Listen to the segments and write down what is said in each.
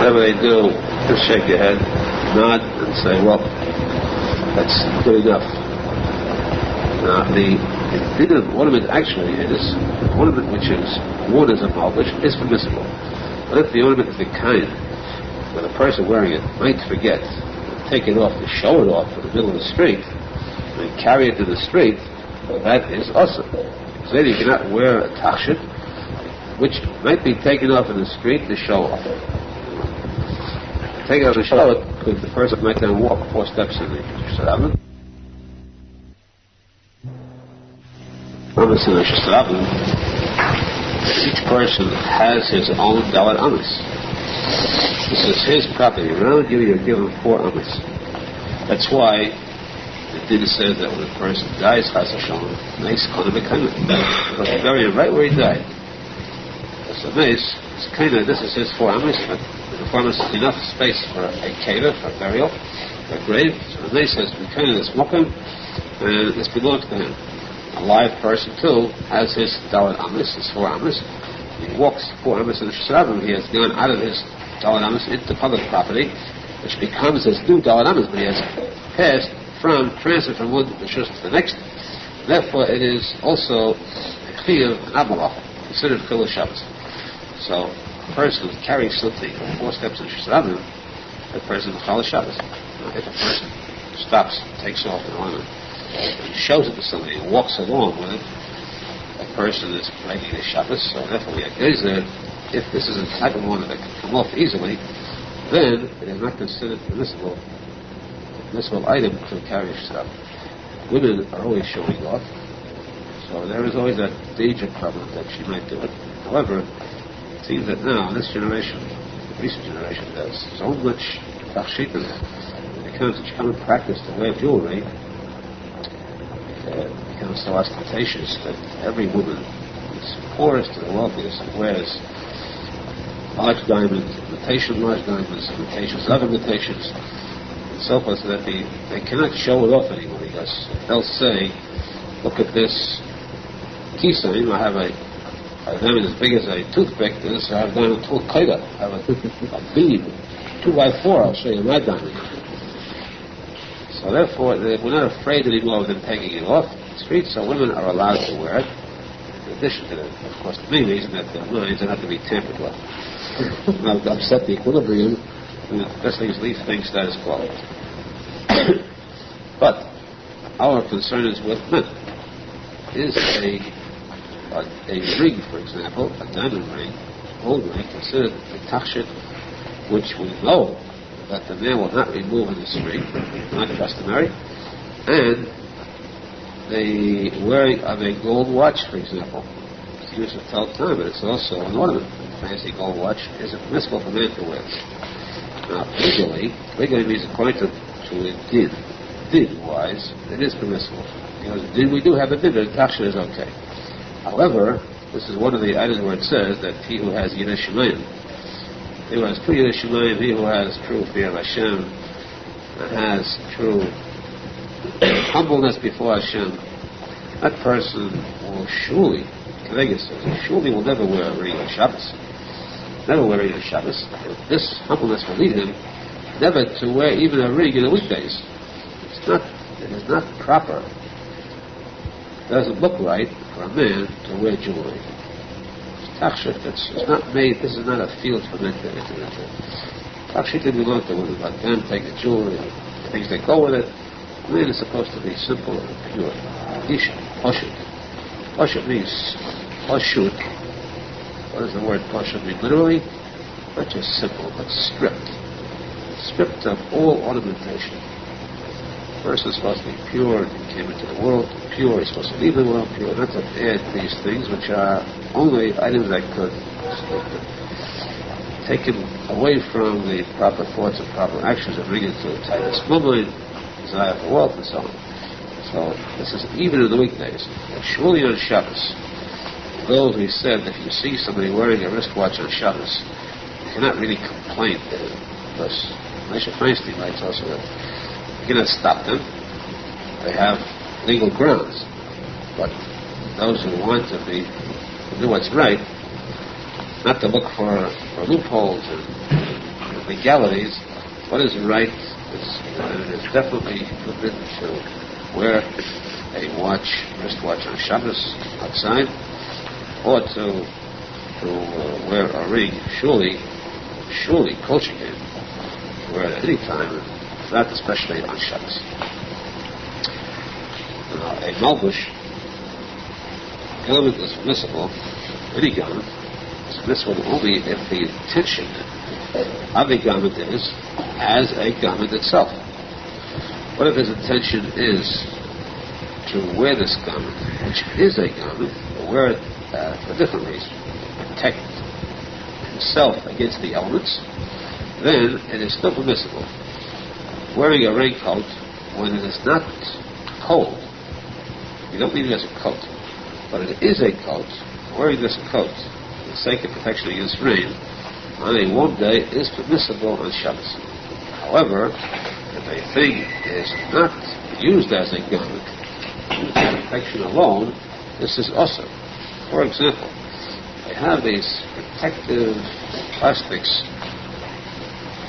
whatever they do, just shake your head, nod, and say, well, that's good enough. Now, the din of ornament actually is, ornament which is worn as a malbish is permissible. But if the ornament is the kind where the person wearing it might forget, take it off to show it off in the middle of the street, and carry it to the street, that is awesome. So then you cannot wear a tachshit which might be taken off in the street to show off. Take it off to show it because the person might then walk 4 steps in the Yerushalmi. Each person has his own dalet amis. This is his property. Around you, you're given 4 amis. That's why the din says that when a person dies, chas v'shalom, nice kana b'kaina, because you bury him right where he died. So nice, it's kind of, this is his 4 amis, but the 4 amis is enough space for a keva, for a burial, for a grave. So the nice says, kind of this mokum, and this belongs to him. A live person too has his dalet amis, his 4 amis. He walks 4 amis in the Yerushalmi. He has gone out of his dalet amis into public property, which becomes his new dalet amis, but he has transferred from one rishus to the next. Therefore, it is also a chiyuv, an abmalach, considered chilul Shabbos. So, a person who carries something 4 steps in the Yerushalmi, that person is chilul Shabbos. Now, if a person stops, takes off an ornament, and shows it to somebody and walks along with it, a person is breaking the Shabbos. So therefore we agree that if this is a type of one that can come off easily, then it is not considered permissible item to carry yourself. Women are always showing off, so there is always that danger problem that she might do it. However, it seems that now in this generation, the recent generation, there's so much tachshit when it comes to common practice to wear jewelry. Becomes so ostentatious that every woman, is poorest to the wealthiest, wears large diamonds, large diamonds, imitations of imitations, and so forth, so that they cannot show it off anymore. Because they'll say, look at this key sign, I have a diamond as big as a toothpick, this I have a diamond tool kaida, I have a bead, 2x4, I'll show you my diamond. So therefore, we're not afraid anymore of them taking it off the street, so women are allowed to wear it. In addition to that, of course, the main reason that their minds are not to be tampered with. Not to upset the equilibrium, and the best thing is leave things status quo. But our concern is with men. Is a ring, for example, a diamond ring, gold ring, considered a tachshit, which we know that the man will not remove in the street, not customary, and the wearing of a gold watch, for example, it's used to tell time, but it's also an ornament. A fancy gold watch is permissible for men to wear. Now, legally means according to a din-wise, it is permissible. Because we do have a din, but tachshit is okay. However, this is one of the items where it says that he who has Yidei Shemayim, he who has true Yidei Shemayim, he who has true fear of Hashem, has true humbleness before Hashem, that person will surely will never wear a ring on Shabbos. Never wear a ring on Shabbos. This humbleness will lead him never to wear even a ring in the weekdays. It is not proper. It doesn't look right for a man to wear jewelry. Tachshit, it's not made, this is not a field for men to enter into. Tachshit didn't belong to women, but men take the jewelry, the things that go with it. Man is supposed to be simple and pure. Isha, poshut. Poshut means, poshut. What does the word poshut mean? Literally, not just simple, but stripped. Stripped of all ornamentation. The person is supposed to be pure, he came into the world pure, he's supposed to leave the world pure, not to add these things which are only items that could take him away from the proper thoughts and proper actions and bring him to a tighter mind, desire for wealth and so on. So this is even in the weekdays. But surely on Shabbos, those we said if you see somebody wearing a wristwatch on Shabbos, you cannot really complain to him, because Moshe Feinstein writes also that you cannot stop them. They have legal grounds. But those who want to do what's right, not to look for loopholes and legalities, what is right, it is definitely forbidden to wear a wristwatch on Shabbos outside, or to wear a ring. Surely, culture can wear it at any time, not especially on Shabbos. A malbush garment is permissible. Any garment is permissible only if the intention of the garment is as a garment itself. What if his intention is to wear this garment, which is a garment, but wear it for a different reason, protect himself against the elements? Then it is still permissible. Wearing a raincoat when it is not cold, you don't need it as a coat, but it is a coat. Wearing this coat for the sake of protection against rain on a warm day is permissible on Shabbos. However, if a thing is not used as a garment, used for protection alone, this is also. For example, they have these protective plastics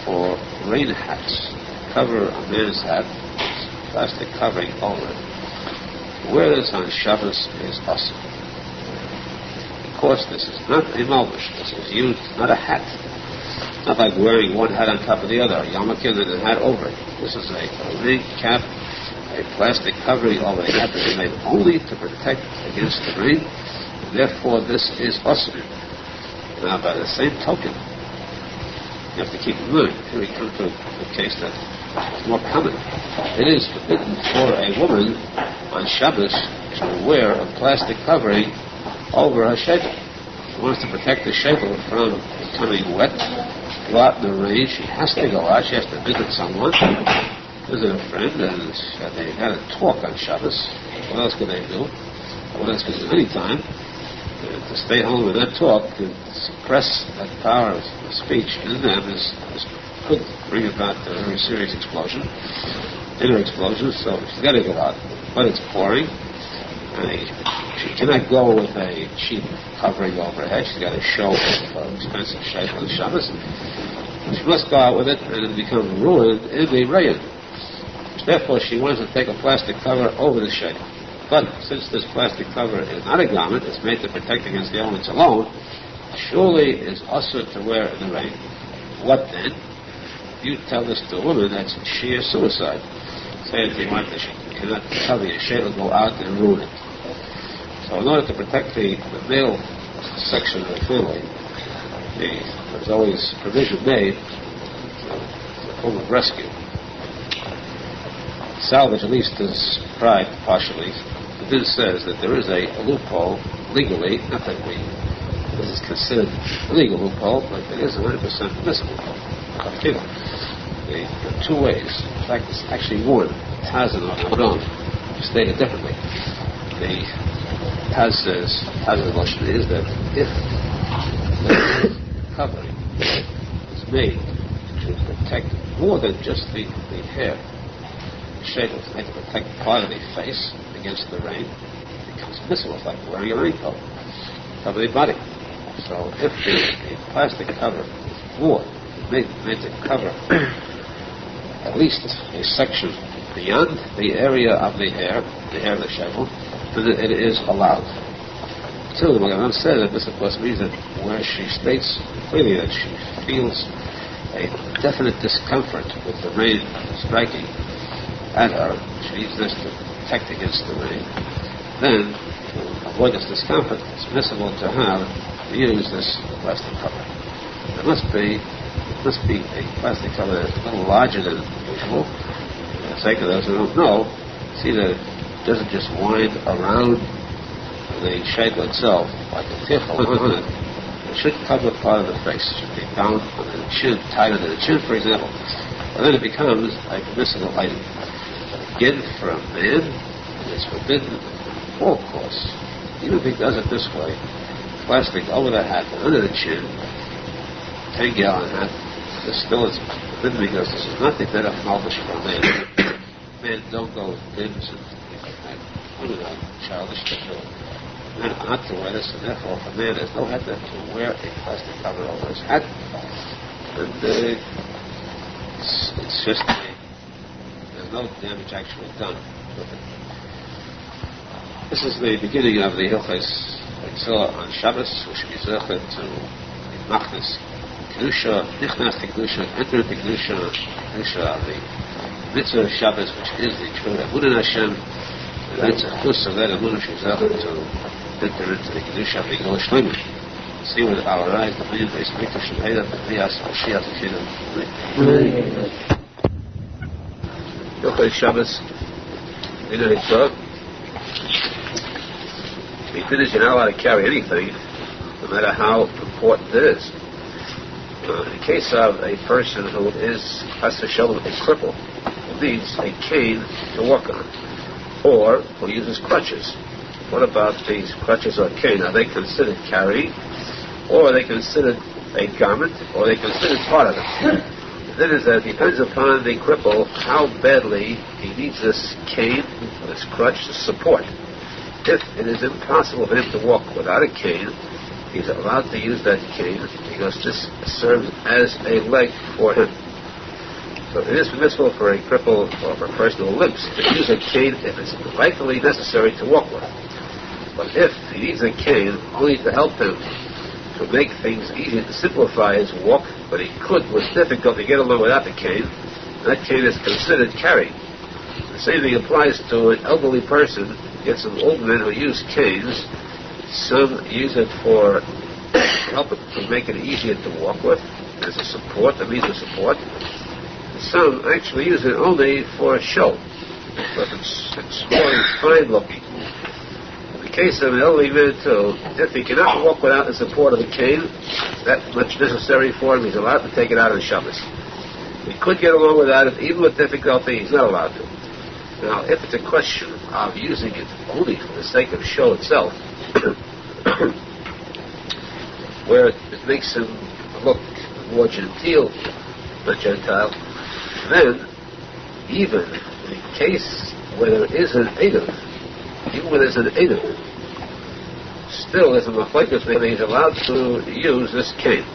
for rain hats. Cover a man's hat, plastic covering over it. To wear this on Shabbos is awesome. Of course, this is not a malbush. This is used, not a hat. Not like wearing one hat on top of the other, a yarmulke and a hat over it. This is a ring cap, a plastic covering over the hat that is made only to protect against the rain. And therefore, this is awesome. Now, by the same token, you have to keep in mind, here we come to a case that is more common. It is forbidden for a woman on Shabbos to wear a plastic covering over her sheitel. She wants to protect the sheitel from becoming wet, go out in the rain. She has to go out. She has to visit someone, visit a friend, and they had a talk on Shabbos. What else could they do? What else could they do any time? To stay home with that talk, to suppress that power of speech in them could bring about a very serious explosion, inner explosion. So she's got to go out, but it's pouring. She cannot go with a cheap covering over her head. She's got to show her expensive sheitel on Shabbos. She must go out with it, and it becomes ruined in the rain. Therefore, she wants to take a plastic cover over the sheitel. But since this plastic cover is not a garment, it's made to protect against the elements alone, surely is also to wear in the rain. What then? You tell this to a woman, that's sheer suicide. Say that you want that she cannot cover your sheitel, go out and ruin it. So in order to protect the male section of the family, there's always provision made for a form of rescue. Salvage at least is tried partially. This says that there is a loophole legally, not that this is considered a legal loophole, but it is 100% permissible. There are two ways. In fact, it's actually one. Taz and Aharon stated differently. The Taz says, Taz's notion is that if the covering is made to protect more than just the hair, the sheitel is made to protect part of the face against the rain, it becomes permissible. It's like wearing a raincoat, cover the body. So if the plastic cover is more made to cover at least a section beyond the area of the hair of the sheitel, then it is allowed. Still, the Magen said that this, of course, means that where she states clearly that she feels a definite discomfort with the rain striking at her, she needs this to protect against the rain. Then, to avoid this discomfort, it's permissible to use this plastic cover. It must be a plastic cover that's a little larger than usual. For the sake of those who don't know, see that it doesn't just wind around the sheitel itself like a tiffle on it. It should cover part of the face. It should be bound on the chin, tied under the chin, for example. And then it becomes a permissible item. Again, for a man, it's forbidden full course. Even if he does it this way, plastic over the hat and under the chin, 10-gallon hat, this still is forbidden because this is not the bed of malbush for a man. Men don't go with bibs and childish to do. Men are not to wear this, and therefore, if a man has no head to wear a plastic cover over his hat, and It's just there's no damage actually done with it. This is the beginning of the Hilchos Arizal on Shabbos, which should be zeichet to Machnas Kedusha, Nichnas Kedusha, enter into Kedusha of the mitzvah of Shabbos, which is the true Emunah Hashem. That's a chus of that Emunah shezeichet to enter into the Kedusha of the Yerushalmi. See with our eyes the main base Mikdash Shemeda, the Priyas, Mashiach, Shidduch. Hilchos Shabbos, Minah Hitzah. If you finish, you're not allowed to carry anything, no matter how important it is. In the case of a person who is, has to show a cripple, who needs a cane to walk on, or who uses crutches. What about these crutches or cane? Are they considered carrying, or are they considered a garment, or are they considered part of it? Then it depends upon the cripple how badly he needs this cane, this crutch to support. If it is impossible for him to walk without a cane, he's allowed to use that cane because this serves as a leg for him. So it is permissible for a cripple or for a person who limps to use a cane if it's vitally necessary to walk with. But if he needs a cane only to help him to make things easier, to simplify his walk, but he could with difficulty get along without the cane, that cane is considered carrying. The same thing applies to an elderly person. Get some old men who use canes. Some use it for help it to make it easier to walk with, as a support, a means of support. Some actually use it only for show, but it's more fine looking. In the case of an elderly man too, if he cannot walk without the support of the cane, that much necessary for him, he's allowed to take it out on Shabbos. He could get along without it, even with difficulty, he's not allowed to. Now, if it's a question of using it only for the sake of show itself, where it makes him look more genteel, not Gentile, then even in the case where there is an Eidov, even when there's an Eidov, still there's a machlokes whether he's allowed to use this cane.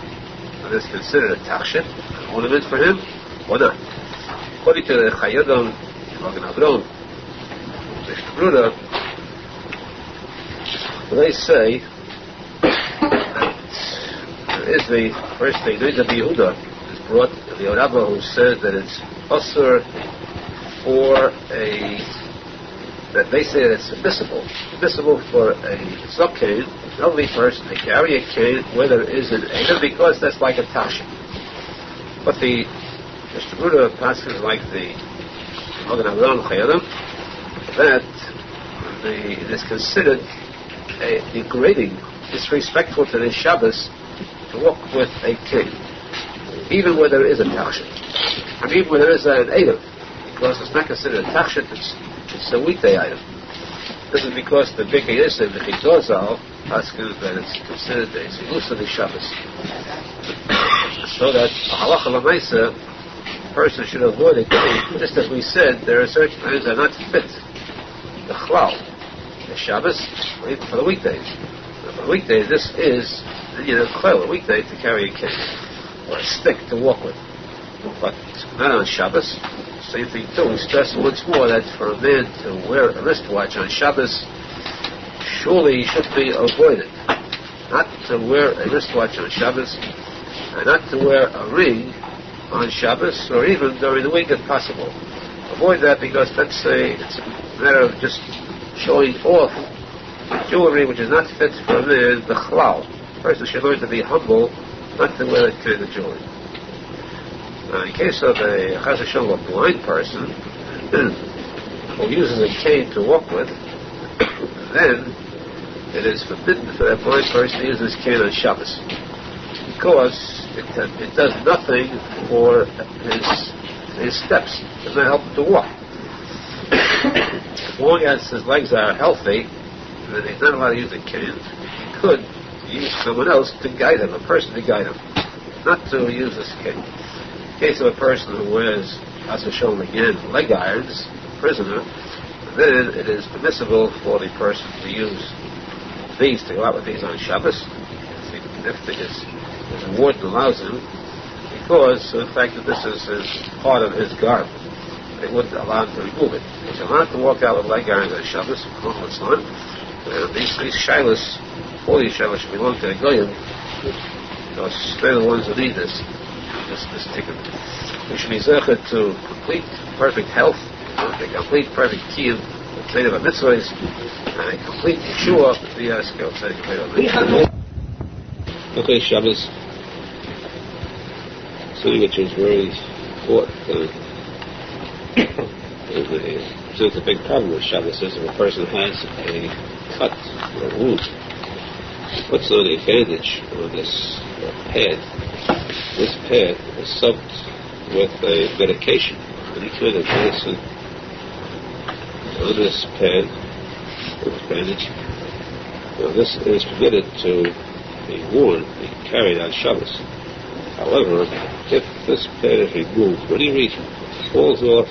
And it's considered a tachshit, an ornament for him, or not. According to the Chayadon, Aharon, the chavruta, they say that there is the first thing, the Yehuda is brought the Rabbi who says that it's usher for that they say that it's permissible for a zaken, an elderly person, to carry a cane where there is an Eidov, because that's like a tasha. But the chavruta passes like the that it is considered degrading, disrespectful to the Shabbos to walk with a cane, even where there is a tachshit. I mean, where there is an Eidov, because it's not considered a tachshit, it's a weekday item. This is because the bigger is the Chidozal asks that it's considered a zilus of the Shabbos. So that Halacha l'maisa, person should avoid it. Just as we said, there are certain times that are not fit. The chlal, the Shabbos, even for the weekdays. For the weekdays, this is a weekday to carry a cane or a stick to walk with. But not on Shabbos. Same thing too. We stress once more that for a man to wear a wristwatch on Shabbos surely should be avoided. Not to wear a wristwatch on Shabbos, and not to wear a ring on Shabbos, or even during the week if possible. Avoid that, because it's a matter of just showing off jewelry which is not fit for a man, the chlal. The person should learn to be humble, not to wear that kind of jewelry. Now, in case of a blind person who uses a cane to walk with, then it is forbidden for that blind person to use this cane on Shabbos, because it does nothing for his steps. It does not help him to walk. As long as his legs are healthy, then he's not allowed to use a cane. He could use someone else to guide him, a person to guide him, not to use this cane. In case of a person who wears, as was shown again, leg irons, a prisoner, then it is permissible for the person to use these, to go out with these on Shabbos. If his warden allows him, he because of the fact that this is part of his garment. They wouldn't allow him to remove it. He's allowed to walk out with leg irons on Shabbos, it's not. These shilas, all these shilas should belong to the Goyim, because they're the ones who need this tikkun. We should be zeichet to complete, perfect health, the complete, perfect kiyuv, the tzedek of mitzvahs, and a complete yeshua, the skill tzedek of mitzvahs. Okay, Shabbos, something which is very important. So it's a big problem with Shabbos is if a person has a cut or a wound, puts on a bandage on this pad. This pad is soaked with a medication, any kind of medicine on this pad, this bandage. Now this is permitted to be worn, be carried on Shabbos. However, if this pad is removed for any reason, falls off,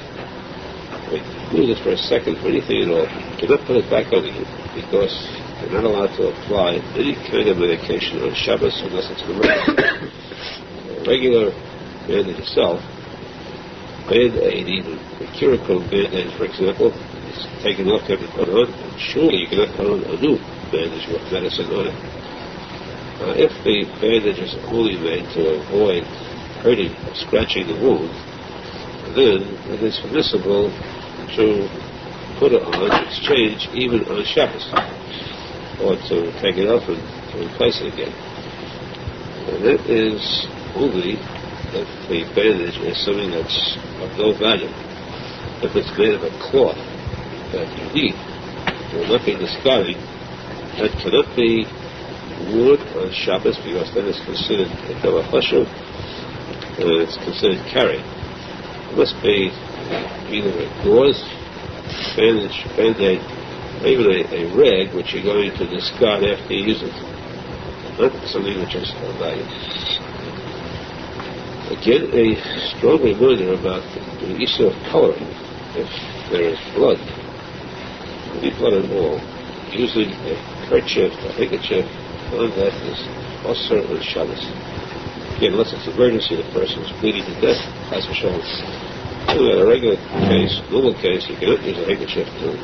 use it for a second for anything at all, you cannot put it back on again because you're not allowed to apply any kind of medication on Shabbos unless it's emergency. A regular bandage itself, Band-Aid, even the kiruv Band-Aid, for example, is taken off, can be put on, and surely you cannot put on a new bandage with medicine on it. If the bandage is only made to avoid hurting or scratching the wound, then it is permissible to put it on, exchange, even on Shabbos, or to take it off and to replace it again. And that is only if the bandage is something that's of no value. If it's made of a cloth that you need, will not be discarding, that cannot be worn on Shabbos because then it's considered a kavachashu, and it's considered carrying. It must be either a gauze, bandage, Band-Aid, or even a rag which you're going to discard after you use it. Not something which is of value. Again, a strong reminder about the issue of coloring. If there is blood, any blood at all, using a kerchief, a handkerchief, on that is also on Shabbos. Again, unless it's an emergency, the person is bleeding to death, that's for sure. In a regular case, normal case, you cannot use a handkerchief to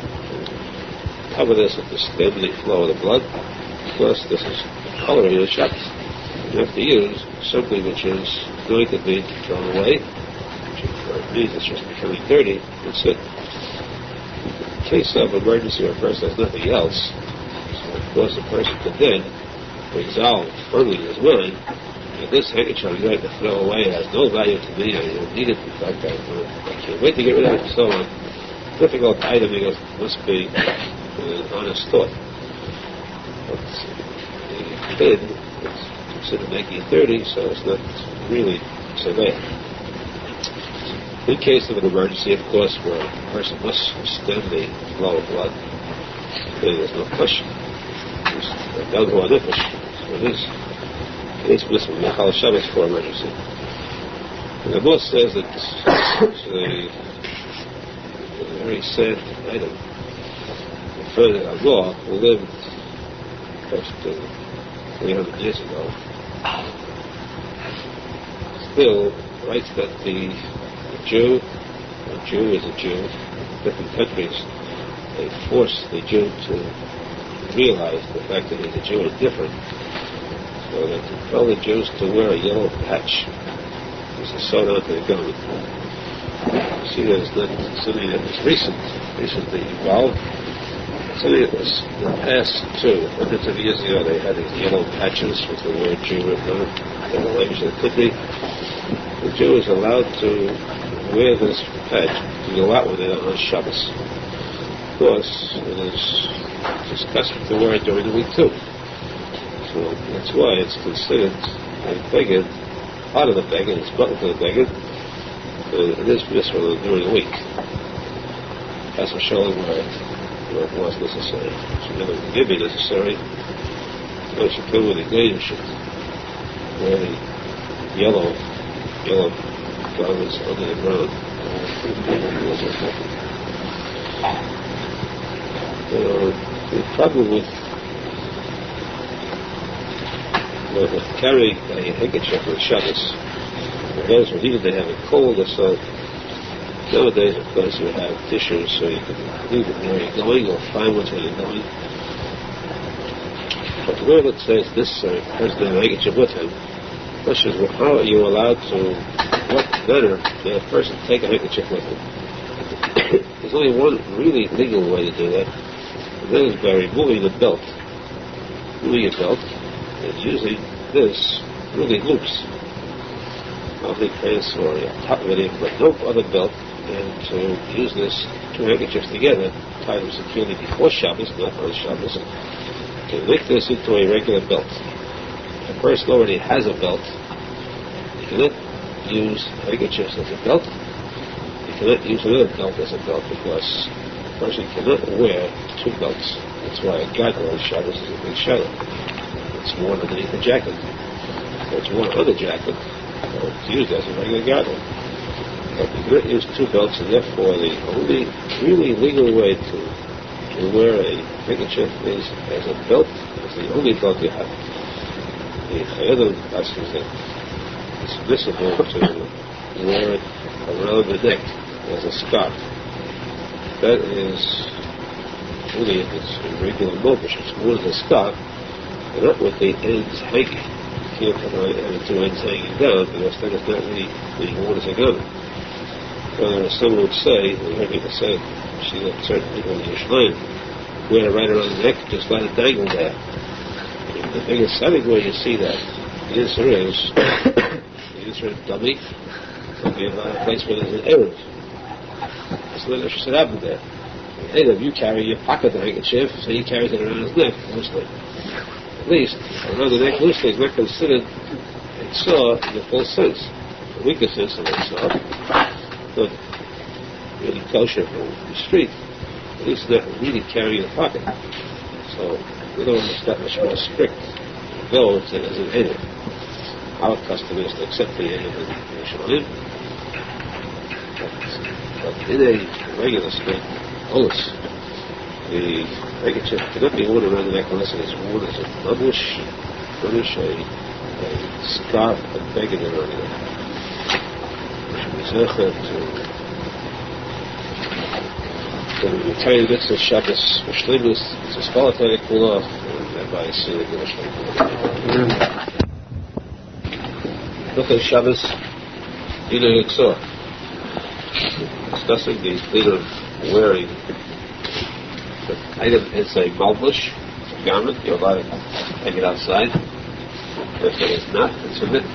cover this with the steady flow of the blood. Plus, this is coloring on Shabbos. You have to use something which is going to be thrown away, which means it's just becoming dirty. That's it. In case of emergency, where a person has nothing else, so of course the person could then resolve firmly in his mind, this handkerchief I'm going to throw away has no value to me. I don't need it. In fact, I can't wait to get rid of it. So on. Difficult item because it must be an honest thought. But the kid is considered making it dirty, so it's not really so bad. In case of an emergency, of course, where a person must stem the flow of blood, then there's no question. They'll go on it, so it is. It's permissible. Mechal Shabbos for emergency. The boss says that it's a very sad item. The further Aruch, who lived close to 300 years ago, still writes that the Jew, a Jew is a Jew, in different countries, they force the Jew to realize the fact that he's a Jew is different. So they tell the Jews to wear a yellow patch. This is sewed onto the garment. You see, there's not something that was recently evolved. Something that was in the past too. Hundreds of years ago, they had these yellow patches with the word Jew written on it, in the language that could be. The Jew is allowed to wear this patch to go out with it on Shabbos. Of course, it is discussed to wear it during the week too. So that's why it's considered a beged, part of the beged, it's buttoned to the beged, and it is permissible during the week. That's for showing where it was necessary. It should never be necessary. So it should come with the goyim should wear the yellow garments under the ground. The problem with carrying a handkerchief on Shabbos, those who even they have a cold or so. Nowadays, of course, you have tissues, so you can leave it where you're going or find what's where you're going. But the word that says this has the handkerchief with him. The question is, well, how are you allowed to, what manner can a person take a handkerchief with him? There's only one really legal way to do that, and that is by removing the belt. Removing a belt, and using this really loops of the pants or top of it, but no other belt, and to use this two handkerchiefs together, tie them securely before Shabbos, not on Shabbos, to make this into a regular belt. If a person already has a belt, you cannot use handkerchiefs as a belt. You cannot use another belt as a belt because a person cannot wear two belts. That's why a gaggle on Shabbos is a big shadow. It's worn underneath a jacket. So it's worn on the jacket, so it's used as a regular gaggle. But you cannot use two belts, and therefore the only really legal way to wear a handkerchief is as a belt. It's the only belt you have. The Chayyadim asks that it's permissible to wear it around the neck as a scarf. That is only if it's a regular mobish. It's more than a scarf, and not with the ends hanging. You can't have the two ends hanging down because then it's not really being worn as a garment. Whether some would say, we heard people say, see that certain people in Yerushalmi wear it right around the neck, just let it dangle there. And the biggest setting where you see that, the answer is dummy. There'll be a place where there's an errand. So then it should happen there. Either you carry your pocket handkerchief, so he carries it around his neck loosely. At least, around the neck loosely is not considered a saw in the full sense. The weaker sense of a saw. Not really kosher from the street. At least not really carrying a pocket. So, we don't understand much more strict, though it's an edit. Our custom is to accept the edit in Yerushalmi. But in a regular straight oath, the handkerchief cannot be worn around the neck unless it is worn as a mabush, a scarf, and beggar around the neck. To retire the mitzvah Shabbos B'Shleimus, it's a Spalatari Kula, and by Syrian Jewish. Look at Shabbos, Tikuney Zohar. Discussing the thing of wearing the item is a malbush, a garment, you're allowed to hang it outside. If it is not, it's a mitt,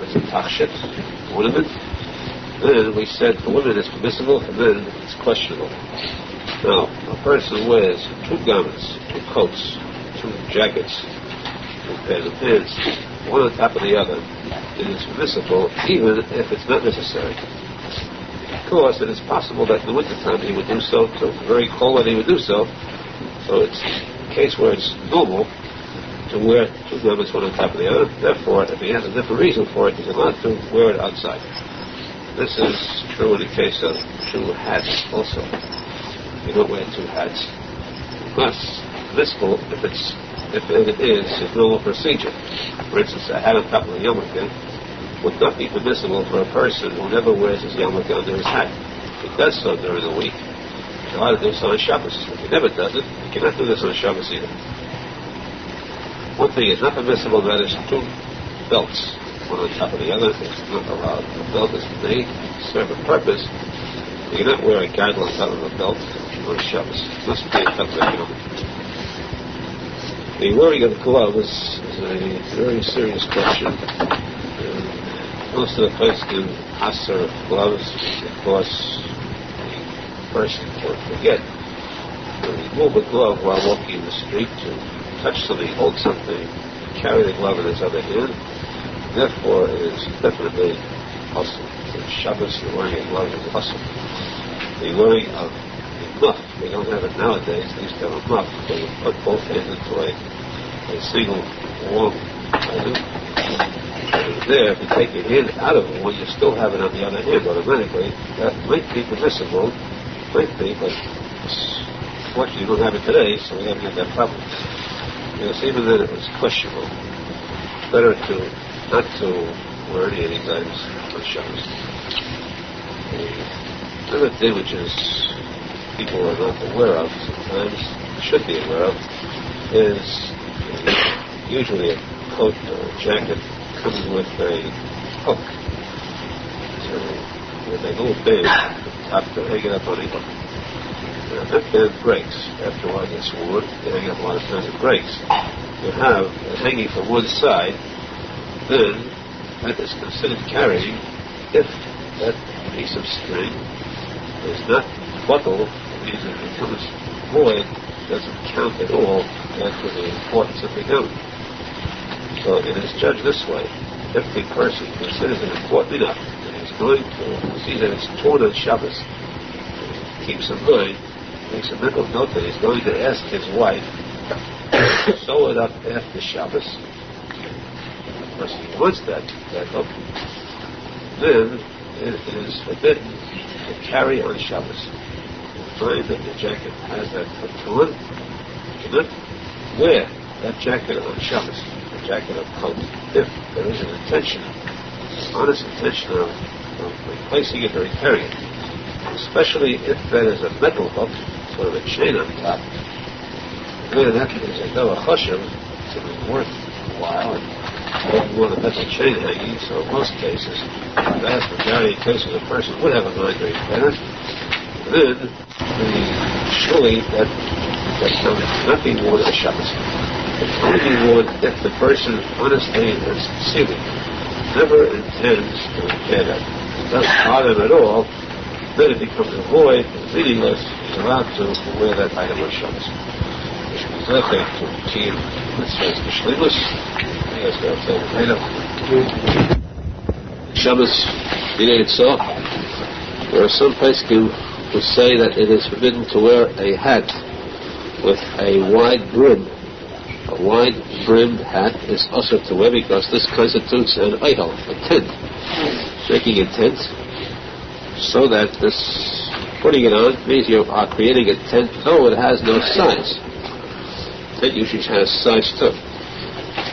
it's a tachshit, ornament. Then we said for women it's permissible, for men it's questionable. Now, a person wears two garments, two coats, two jackets, two pairs of pants, one on top of the other. It is permissible even if it's not necessary. Of course, it is possible that in the wintertime he would do so, so very cold that he would do so. So it's a case where it's normal to wear two garments one on top of the other. Therefore, if he has a different reason for it, he's allowed to wear it outside. This is true in the case of two hats also. You don't wear two hats. Plus, visible if it is a normal procedure. For instance, a hat on top of a yarmulke would not be permissible for a person who never wears his yarmulke under his hat. If he does so during the week, he's allowed to do so on Shabbos. If he never does it, he cannot do this on Shabbos either. One thing is not permissible, that is two belts, one on top of the other. It's not allowed. The belt is made to serve a purpose. You cannot wear a gaggle on top of a belt on Shabbos. It must be a couple. The wearing of gloves is a very serious question. Most of the places do asser gloves because the person will forget to remove a glove while walking in the street, to touch something, hold something, carry the glove in his other hand. Therefore, it is definitely awesome. For Shabbos, the wearing of gloves is awesome. The wearing of a muff, we don't have it nowadays. They used to have a muff, where you put both hands into a single warm item. And there, if you take your hand out of it, well, you still have it on the other hand automatically. That might be permissible, but fortunately, you don't have it today, so we haven't had that problem. Because even then, it was questionable. Better not to wear any items on Shabbos. Another thing which is people are not aware of, sometimes should be aware of, is usually a coat or a jacket comes with a hook. So with a little band top to hang it up on a hook. Now, that band breaks. After a while it gets worn, they hang up a lot of times it breaks. You have it hanging from one side, then that is considered carrying if that piece of string is not buckled, it means it becomes void, doesn't count at all after the importance of the gown. So it is judged this way. If the person considers it important enough that he's going to see that it's torn on Shabbos, keeps in mind, makes a mental note that he's going to ask his wife to sew it up after Shabbos. Of course, he wants that hook. Then it is forbidden to carry on Shabbos. You find that the jacket has that hook on. You cannot wear that jacket on Shabbos, the jacket of coat, if there is an intention, honest intention of replacing it or repairing it. Especially if there is a metal hook, sort of a chain on top. Then that is a double chashuv to be worthwhile, and you want a metal chain hanging, so in most cases, the vast majority of cases, a person would have a mind to repair it. Then the surely that cannot be worn on Shabbos. It can only be worn if the person honestly and sincerely never intends to repair that. It doesn't bother him at all. Then it becomes a void, meaningless. He's allowed to wear that item on Shabbos. Shabbos, there are some posek who say that it is forbidden to wear a hat with a wide brim. A wide-brimmed hat is also to wear because this constitutes an idol, a tent, making a tent, so that this putting it on means you are creating a tent, though it has no size. Tent usually has size too.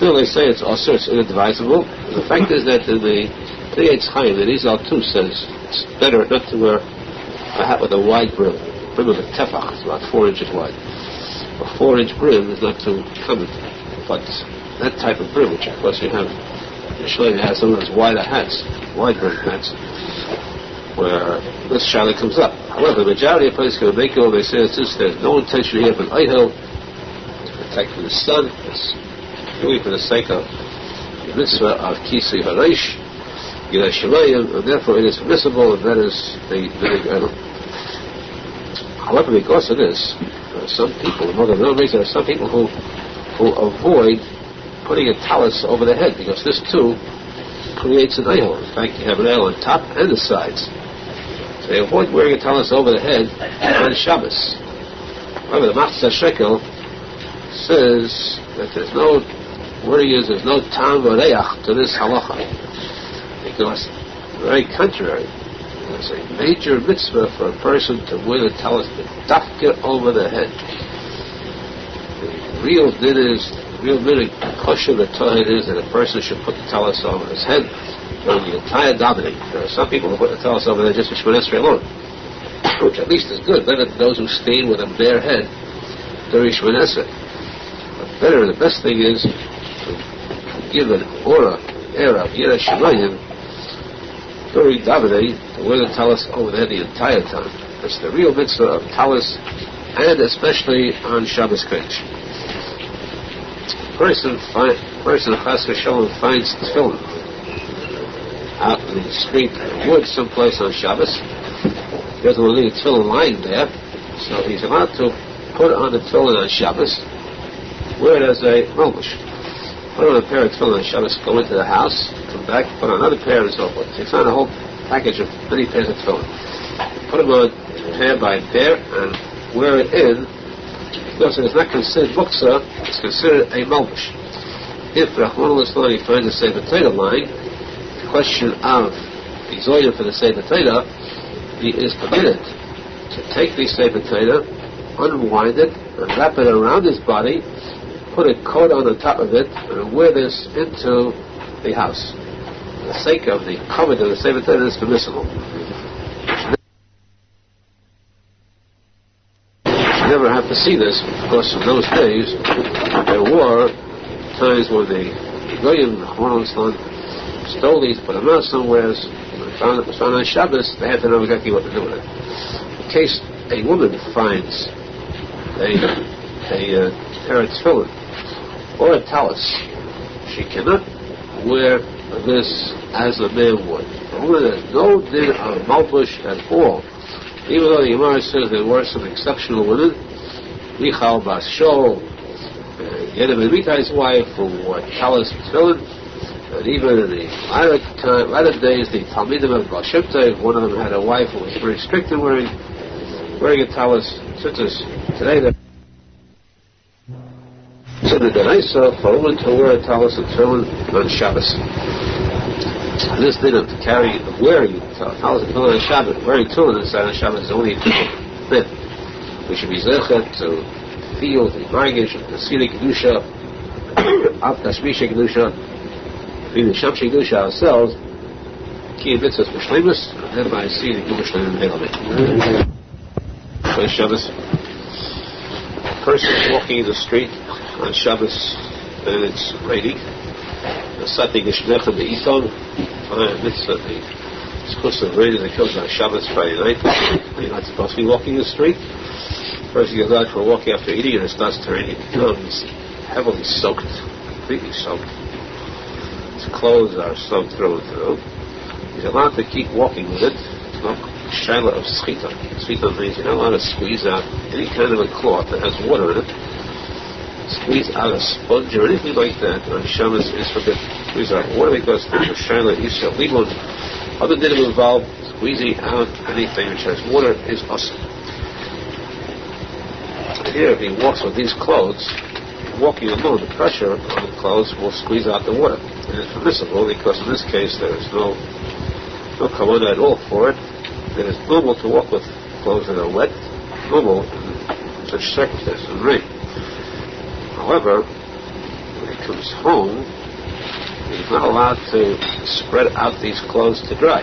Still, they say it's also it's inadvisable. The fact is that in the Eitz Chaim, the Arizal too says it's better not to wear a hat with a wide brim. Brim of a tefach is about 4 inches wide. A 4-inch brim is not too common, but that type of brim, which of course you have, Yerushalmi has some of those wider hats, wide brim hats, where this shadow comes up. However, the majority of places can make it, they say it's just there's no intention here of an idol to protect from the sun. It's really for the sake of the mitzvah of kisei hareish, Yerushalmi, and therefore it is permissible, and that is the big idol. However, because of this, there are some people, among the rabbis, there are some people who avoid putting a talus over the head, because this too creates an idol. In fact, you have an idol on top and the sides. So they avoid wearing a talus over the head on Shabbos. However, the Machzor Shekel says that there's no tam v'reach to this halacha, because very contrary. It's a major mitzvah for a person to wear the talus dafka over the head. The real minhag kosher the Torah is that a person should put the talus over his head during the entire davening. There are some people who put the talus over there just for Shemona Esrei alone, which at least is good, better than those who stand with a bare head during Shemona Esrei. But better, the best thing is to give an air of Yerushalmi during davening, to wear the talus over there the entire time. That's the real mitzvah of talus, and especially on Shabbos Kodesh. Person Chas v'Shalom finds tefillin out in the street, in the woods, someplace on Shabbos. He doesn't want to leave the tefillin lying there, so he's allowed to put on the tefillin on Shabbos, wear it as a melbush. Put on a pair of tefillin on Shabbos, go into the house, come back, put on another pair, and so forth. So it's not a whole package of many pairs of tefillin. Put them on pair by pair and wear it in, because it is not considered muktzah, it's considered a melbush. If Rahman al-Islam finds a Sefer Torah lying, the question of the zoya for the Sefer Torah, he is permitted to take the Sefer Torah, unwind it, and wrap it around his body, put a coat on the top of it, and wear this into the house. the sake of the covet of the Sefer Torah is permissible. You never have to see this, because in those days there were times when the Goyim, Aharon stole these, put them out somewhere. When it was found on Shabbos, they had to know exactly what to do with it. In case a woman finds a pair of tefillin or a talus, she cannot wear this as a man would. A woman has no din of malbush at all. Even though the Gemara says there were some exceptional women, Michal Bas Shol, Yedem and Mitai's wife, who wore talus and tefillin, and even in the latter days, the Talmidim of Baal Shem Tov, one of them had a wife who was very strict in wearing a talus. Today, they're considered the nicer for a woman to wear a talus and tefillin on Shabbos. And this thing of wearing talus and tefillin on Shabbos, wearing tefillin inside on Shabbos is only then. We should be zechet to feel the margish, the Syrian Jewish, Av Tashmisha Kedusha, the Shamshi Kedusha ourselves, Ki Mitzvahs B'Shleimus, and thereby see the Kedusha Shleim Heilamit. On Shabbos, a person walking in the street on Shabbos and it's raining, the tzadik is Menachem Mendel Schneerson, the schus of rain that comes on Shabbos Friday night. You're not supposed to be walking the street. The person goes out for a walk after eating and it starts to rain. It becomes heavily soaked, completely soaked. His clothes are soaked through and through. He's allowed to keep walking with it. It's not shaila of schita. Schita means you're not allowed to squeeze out any kind of a cloth that has water in it. Squeeze out a sponge or anything like that on Shabbos is forbidden. Squeeze out water because there's a shaila isha libun. Other than involve squeezing out anything which has water is awesome. Here, if he walks with these clothes, walking alone, the pressure on the clothes will squeeze out the water. And it's permissible because in this case there is no kavanah at all for it. It is normal to walk with clothes that are wet, normal in such circumstances in rain. However, when he comes home, he's not allowed to spread out these clothes to dry.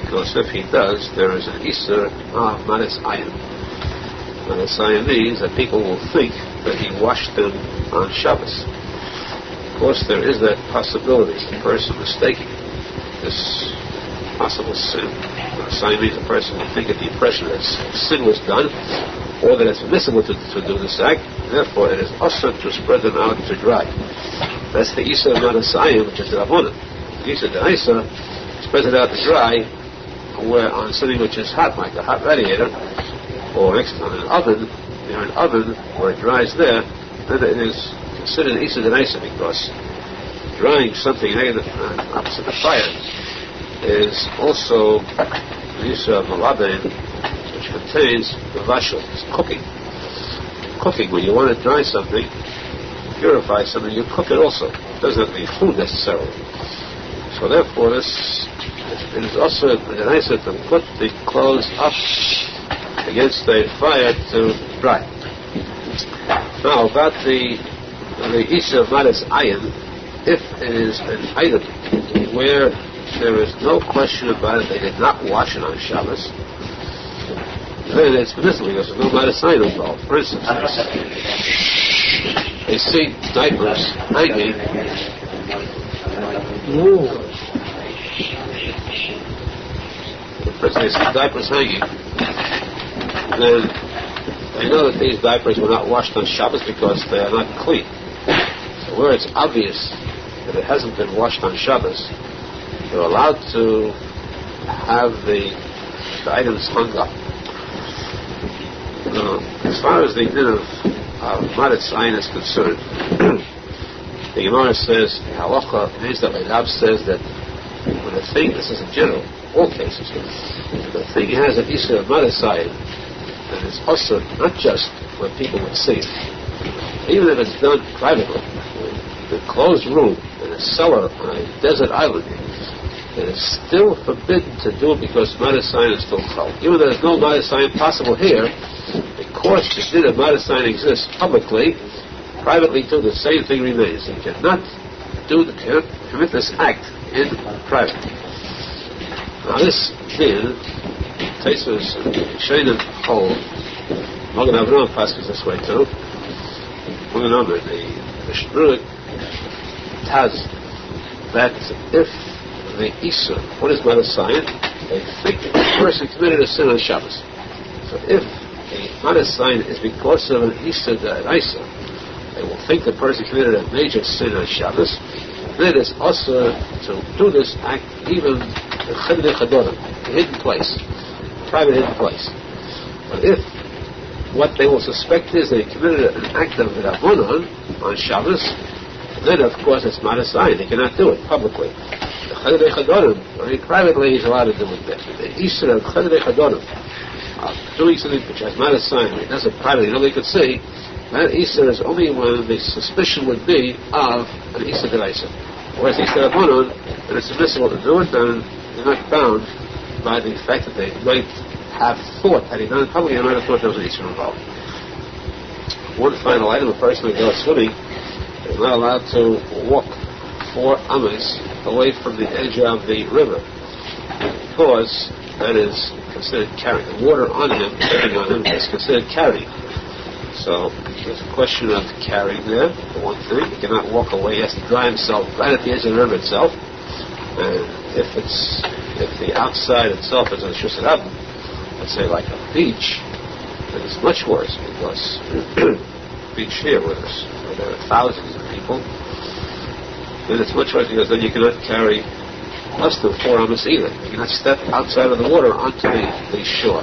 Because if he does, there is an Isser of Manis Ayin. Manis Ayin means that people will think that he washed them on Shabbos. Of course, there is that possibility, the person mistaking this possible sin. Manis Ayin means the person will think at the impression that sin was done, or that it's permissible to do this act. Therefore, it is also to spread them out to dry. That's the Isa of Manis Ayin, which is the Rabbanan. The Isa of the Isa spreads it out to dry, where on something which is hot, like a hot radiator, or next on an oven, near an oven where it dries there, then it is considered Isa of the Isa, because drying something opposite the fire is also the Isa of Malabain, which contains the vashel, it's cooking. Cooking, when you want to dry something, purify something, you cook it also. It doesn't have to be food necessarily. So therefore, it is also nice to put the clothes up against the fire to dry. Now, about the issue of Manis Ayin, if it is an item where there is no question about it, they did not wash it on Shabbos, then it's permissible because there's no Manis Ayin involved. For instance, they see diapers hanging. For instance, they see diapers hanging, then they know that these diapers were not washed on Shabbos because they are not clean. So where it's obvious that it hasn't been washed on Shabbos, they're allowed to have the items hung up. As far as the din of Manis Ayin is concerned, the Gemara says, the Halacha, Rav says that when a thing, this is in general, all cases, if the thing has an issue of Manis Ayin, then it's also not just where people would see it. Even if it's done privately, in a closed room, in a cellar on a desert island, it is still forbidden to do it because Manis Ayin is still chal. Even though there's no Manis Ayin possible here, because the din of Manis Ayin exists publicly, privately too, the same thing remains. You cannot commit this act in private. Now this din, Tosfos Shainim hold, Magen Avraham passes this way too. Magen Avraham, the Shmuel has that if the Isur, what is not a sign? They think the person committed a sin on Shabbos. So if the not a sign is because of an Isur D'Oraisa, they will think the person committed a major sin on Shabbos. Then it's also to do this act even in Chedei Chadorim, a hidden place, a private hidden place. But if what they will suspect is they committed an act of Rabbanon on Shabbos, then of course it's not a sign. They cannot do it publicly. The Chedei Chadorim, privately he's allowed to do it. The Isur of Chedei Chadorim, doing something which is not a sign, when he does it privately, nobody could see, that Isur is only when the suspicion would be of an Isur D'Oraisa. Whereas Isur Rabbanon, and it's admissible to do it, then they're not bound by the fact that they might have thought, had he done it publicly, they might have thought there was an Isur involved. One final item, a person who goes swimming is not allowed to walk 4 amas away from the edge of the river, because that is considered carrying. The water on him, dripping on him, is considered carrying. So there's a question of carrying there, for one thing. He cannot walk away. He has to dry himself right at the edge of the river itself. And if the outside itself is a shusarab, let's say like a beach, then it's much worse, because beach here where there are thousands of people, then it's much worse, because then you cannot carry less than 4 amas either. You cannot step outside of the water onto the shore.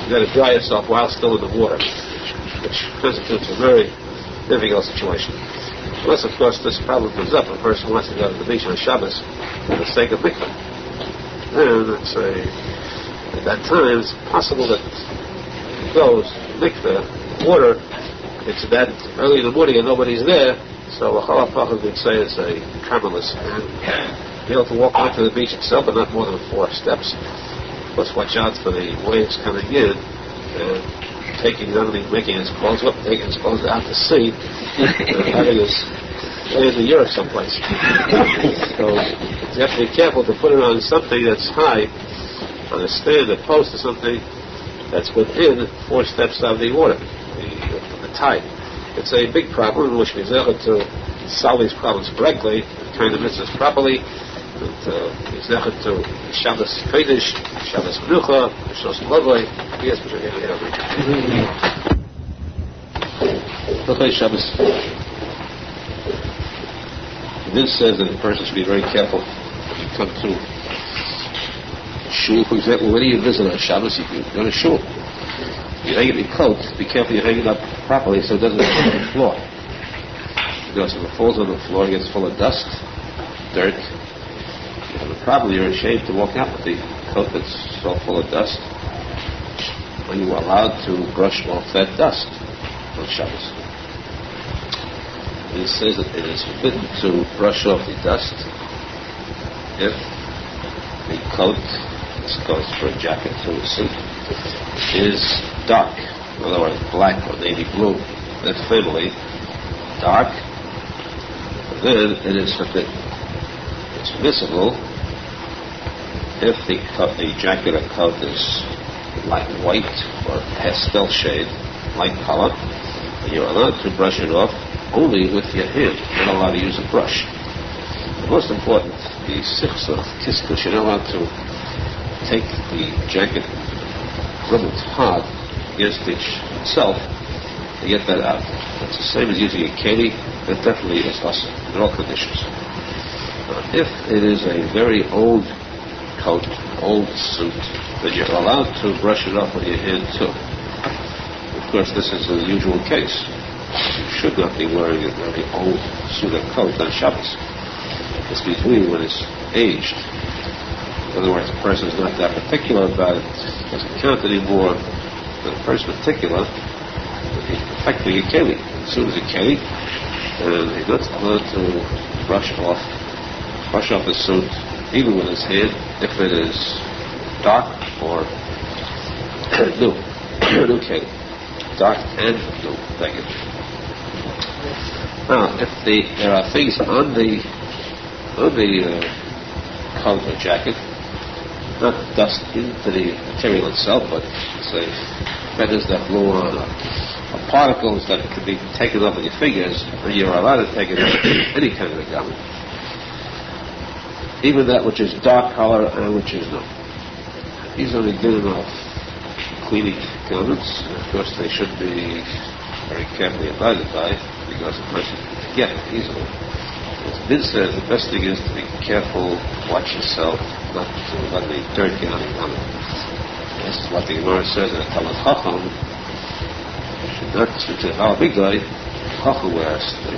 You've got to dry yourself while still in the water, which constitutes a very difficult situation. Unless, of course, this problem comes up. A person wants to go to the beach on Shabbos for the sake of mikvah. Then, at that time, it's possible that he goes mikvah, water, it's that early in the morning and nobody's there, so a halacha would say it's a tremulous, and be able to walk onto the beach itself, but not more than 4 steps. Plus, watch out for the waves coming in, and not only making his clothes up, taking his clothes out to sea, and having his lay in the Europe someplace. So you have to be careful to put it on something that's high, on a stand, a post, or something that's within 4 steps of the water, the tide. It's a big problem, which means to solve these problems correctly, trying to mitzvahs properly, and to Shabbos Kodesh, Shabbos Menucha, Shabbos Bavly. Yes, but you're here. Okay, Shabbos. This says that the person should be very careful when you come to shul. For example, when you visit on Shabbos, you go to shul. You hang it in your coat. Be careful you hang it up properly so it doesn't fall on the floor. Because if it falls on the floor, it gets full of dust, dirt. Probably you're ashamed to walk out with the coat that's so full of dust. Are you allowed to brush off that dust on Shabbos? It says that it is forbidden to brush off the dust if the coat, this goes for a jacket, so a suit, is dark. In other words, black or navy blue. That family, dark, then it is forbidden. It's permissible if the jacket or coat is like white or pastel shade, light color, you're allowed to brush it off only with your hand. You're not allowed to use a brush. The most important, the sikhs of kiskus, you're not allowed to take the jacket, rub it hard against itself to get that out. It's the same as using a keli. That definitely is awesome in all conditions. If it is a very old coat, old suit, then you're allowed to brush it off with your hand too. Of course, this is an unusual case. You should not be wearing a very old suit or coat on Shabbos. This means really when it's aged. In other words, the person is not that particular about it, doesn't count anymore. The person particular is effectively a keli. The suit is a keli, and he's not allowed to brush off the suit, even with his hand, if it is dark or new. Okay. Dark and new. Thank you. Now, if there are things on the coat or jacket, not dust into the material itself, but say feathers that blew on, or particles that could be taken off with your fingers, and you're allowed to take it off any kind of a garment. Even that which is dark color and which is not. These are the good enough cleaning garments, and of course they should be very carefully abided by, because a person can forget it easily. As Bin says, the best thing is to be careful, watch yourself, not to let any dirt get on your garment. This is what the Gemara says in the Talmud Chacham. Should not, since it's our big guy, Chacham wears a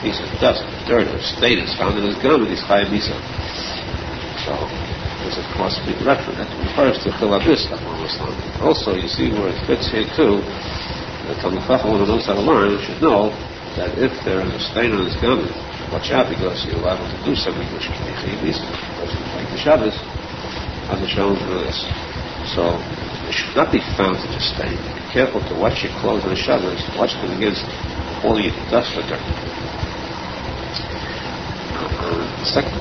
piece of dust, dirt, or stain is found in his garment, he's Chayim Misa. So, this of course being referred, that refers to Chilabis, also, you see where it fits here too, the Talmud Chacham, when knows how to learn, should know that if there is a stain on his garment, watch out, because you're liable to do something which can be Chayim Misa. Like the Shabbos, as it's shown through this. So, it should not be found such a stain. Be careful to watch your clothes on the Shabbos, watch them against all the dust or dirt. The second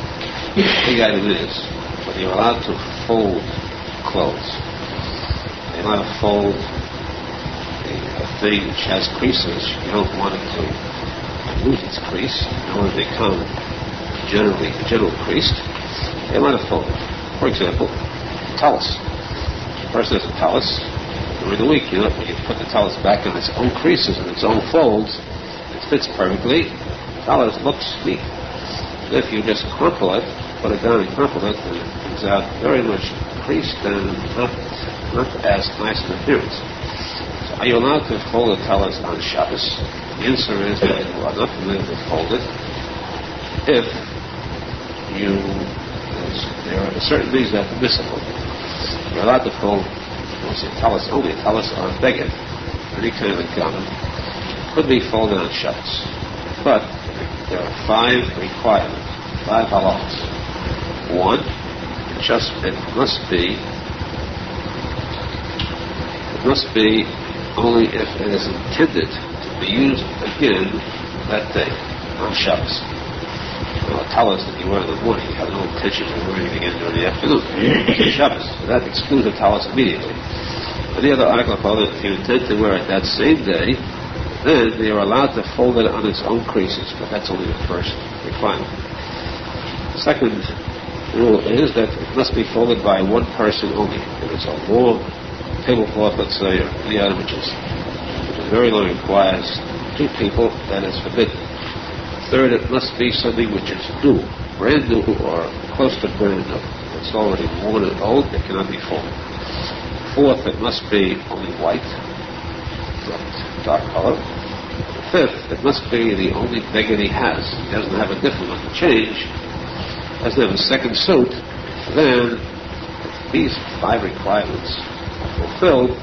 big item is when you're allowed to fold clothes. You're allowed to fold a thing which has creases. You don't want it to lose its crease. You want it to become general creased. You're allowed to fold it. For example, talus. The person has a talus. During the week, when you put the talus back in its own creases and its own folds, it fits perfectly. The talus looks neat. If you just crumple it, put it down and crumple it, and it comes out very much creased and not as nice an appearance. So are you allowed to fold the talus on Shabbos? The answer is that you are not permitted to fold it if there are certain things that are permissible. You're allowed to fold, don't say talus only, talus or a beged, any kind of garment, could be folded on Shabbos. But there are 5 requirements, 5 halachas. 1, it must be only if it is intended to be used again that day, on Shabbos. A talus that you wear in the morning, you have no intention of wearing it again during the afternoon. Shabbos. So that excludes the talus immediately. Any other article of clothing, if you intend to wear it that same day, then they are allowed to fold it on its own creases, but that's only the first requirement. The second rule is that it must be folded by one person only. If it's a long tablecloth, let's say, or any other which is very long, requires 2 people, that is forbidden. Third, it must be something which is new, brand new, or close to brand new. If it's already worn and old, it cannot be folded. Fourth, it must be only white, not dark color. Fifth, it must be the only beged he has. He doesn't have a different one to change. Doesn't have a second suit. Then, if these 5 requirements are fulfilled,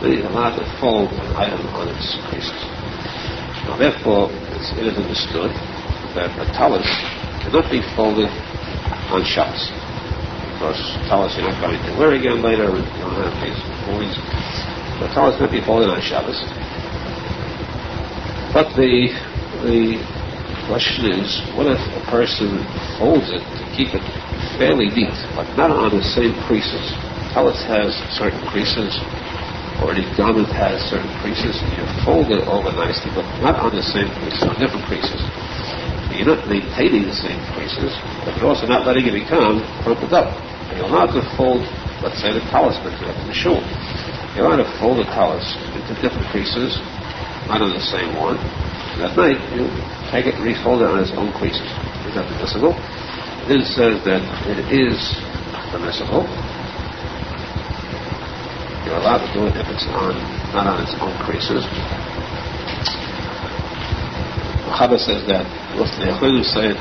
then he's allowed to fold an item on its creases. Now, therefore, it is understood that a talus cannot be folded on Shabbos. Because talus you're not going to wear again later, and you don't have these foldings. The talus cannot be folded on Shabbos. But the question is, what if a person folds it to keep it fairly neat, but not on the same creases? Talus has certain creases, or any garment has certain creases, and you fold it over nicely, but not on the same creases, on different creases. You're not maintaining the same creases, but you're also not letting it become crumpled up. You're allowed to fold, let's say, the talus, for example, in the shul. You're allowed to fold the talus into different creases, not on the same one. And at night, you take it and refold it on its own creases. Is that permissible? It says that it is permissible. You're allowed to do it if it's not on its own creases. Chabad says that. The Acharon say it.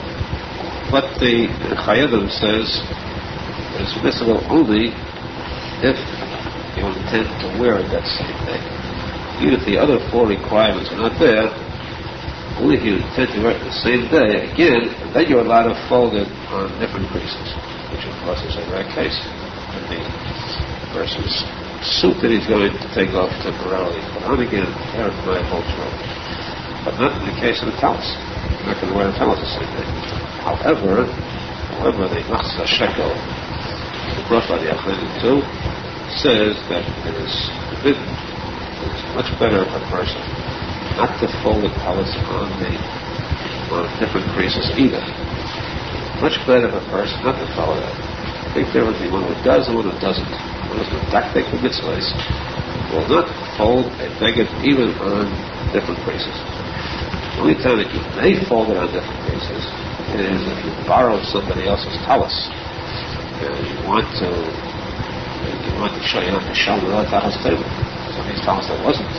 But the Chayadim says it's permissible only if you intend to wear it that same day. Even if the other 4 requirements are not there, only if you intend to wear it the same day, again, then you're allowed to fold it on different creases, which of course is a rare case. And the person's suit that he's going to take off temporarily, but on again, there it might hold true. But not in the case of the talus. You're not going to wear the talus the same day. However, However, the Machzah Shekel, brought by the Acharon too, says that it is forbidden. It's much better for a person not to fold the pellets on different creases either. Much better for a person not to follow that. I think there would be one who does and one who doesn't. One who's medactic for mitzvahs will not fold a beged even on different creases. The only time that you may fold it on different creases is if you borrow somebody else's talus and you want to show you not to show the other talus table. Somebody's talus that wasn't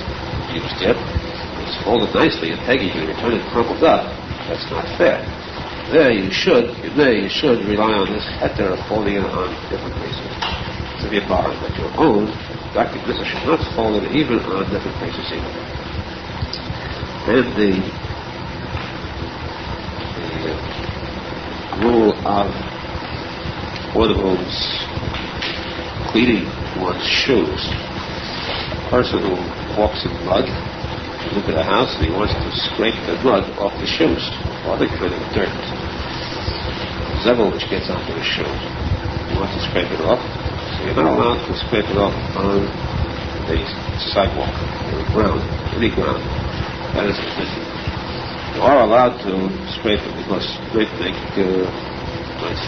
used yet, it's folded nicely and taken, you return it crumpled up. That's not fair. There you should rely on this heter of folding it on different places to be borrowed. But your own Dr. Mitzvah should not fold it even on different places either. And the rule of one of those cleaning one's shoes. A person who walks in mud into the house and he wants to scrape the mud off the shoes, or other kind of dirt, zevel which gets onto the shoe. You want to scrape it off, so you're not allowed to scrape it off on the sidewalk, or the ground, any ground. That is forbidden. You are allowed to scrape it because might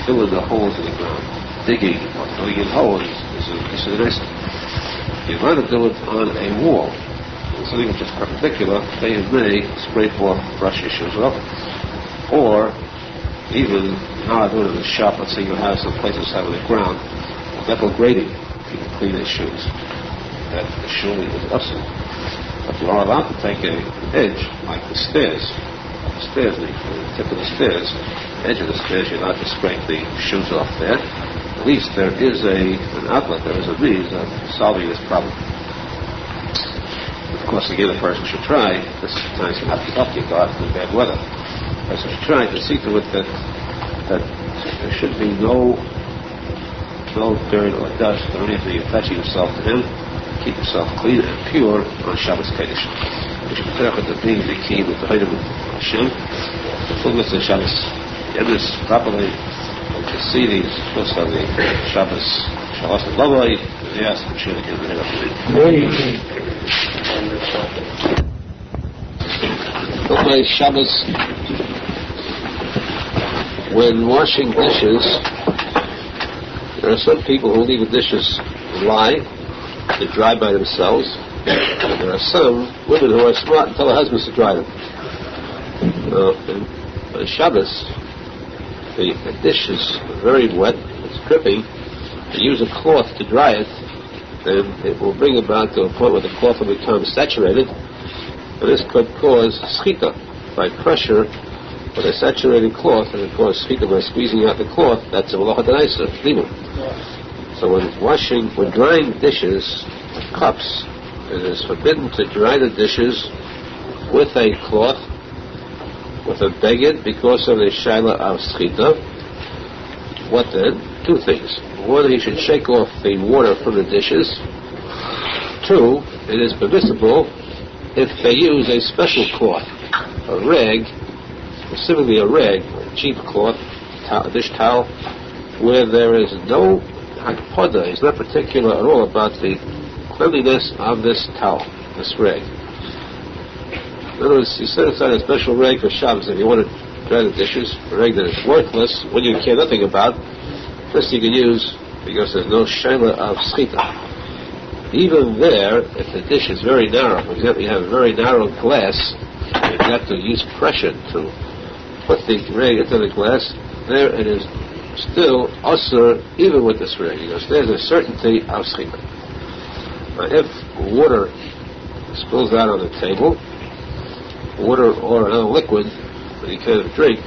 fill in the holes in the ground. Digging or filling in holes is a risk. You're allowed to do it on a wall. Something which is perpendicular, they may scrape off, brush your shoes off, or even now I do it in the shop. Let's say you have some places have on the ground metal grating, you can clean his shoes. That surely is awesome. But you are allowed to take an edge like the stairs, the tip of the stairs, the edge of the stairs. You're allowed to scrape the shoes off there. At least there is an outlet, there is a means of solving this problem. Of course, again, a person should try. This is times you have to up your guard in bad weather. A person should try to see to it that there should be no dirt or dust or anything attaching yourself to him. Keep yourself clean and pure on Shabbos Kodesh. We should put up with the being the key with the Heidim Hashem. The fullness of Shabbos Yemis properly. We can see these books of the Shabbos Shalom Bavly. Yes, I'm sure they can read up. Okay, Shabbos. When washing dishes, there are some people who leave the dishes lie, they dry by themselves, and there are some women who are smart and tell their husbands to dry them. On Shabbos, the dish is very wet, it's dripping, you use a cloth to dry it, and it will bring about to a point where the cloth will become saturated, and this could cause schita by pressure with a saturated cloth, and it causes schita by squeezing out the cloth. That's a malacha d'oraisa, limud. So when drying dishes, cups, it is forbidden to dry the dishes with a cloth, with a beged, because of the shaila of schita. What then? Two things. One, he should shake off the water from the dishes. Two, it is permissible if they use a special cloth, a rag, specifically a rag, a cheap cloth, a dish towel, where there is no hakpada, is not particular at all about the cleanliness of this towel, this rag. In other words, you set aside a special rag for Shabbos if you want to dry the dishes, a rag that is worthless, when you care nothing about, this you can use because there's no shaila of schita. Even there, if the dish is very narrow, for example, you have a very narrow glass, you have to use pressure to put the rag into the glass, there it is still usher even with this rag, because there's a certainty of schita. Now, if water spills out on the table, water or another liquid that you can't drink,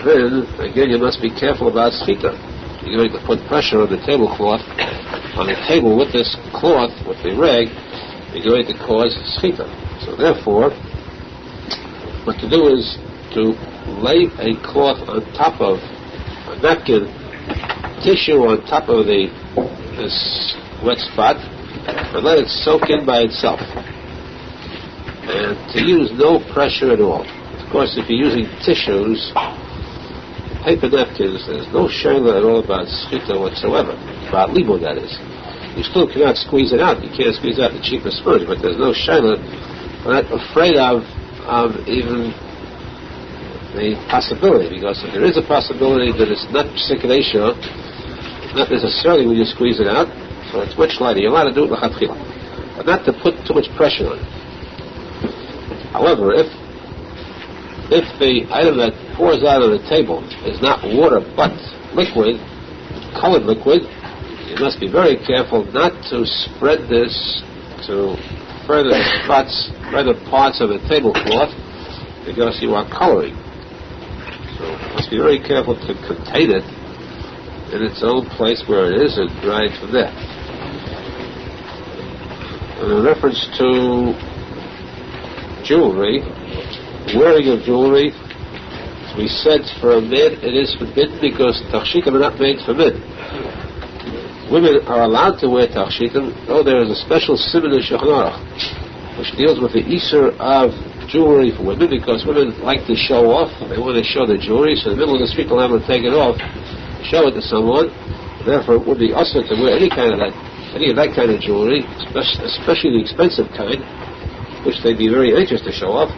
then again you must be careful about schita. You're going to put pressure on the tablecloth, on the table with this cloth, with the rag, you're going to cause schita. So therefore, what to do is to lay a cloth on top of a napkin, tissue on top of this wet spot, and let it soak in by itself. And to use no pressure at all. Of course, if you're using tissues, paper napkins, there's no shayla at all about schita whatsoever, about limud, that is. You still cannot squeeze it out. You can't squeeze out the cheapest sponge, but there's no shayla. I'm not afraid of even the possibility, because if there is a possibility that it's not psikadesha, not necessarily when you squeeze it out, so it's much lighter. You're allowed to do it l'chatchila, but not to put too much pressure on it. However, if the item that pours out on the table is not water but liquid, colored liquid, you must be very careful not to spread this to further parts of the tablecloth, because you are coloring. So you must be very careful to contain it in its own place where it is and dry it from there. And in reference to jewelry, wearing of jewelry, we said for a man it is forbidden because tachshitim are not made for men. Women are allowed to wear tachshitim, though there is a special siman in Shulchan Aruch which deals with the isur of jewelry for women, because women like to show off. They want to show their jewelry, so in the middle of the street they'll have to take it off, show it to someone. Therefore, it would be usher to wear any of that kind of jewelry, especially the expensive kind, which they'd be very anxious to show off.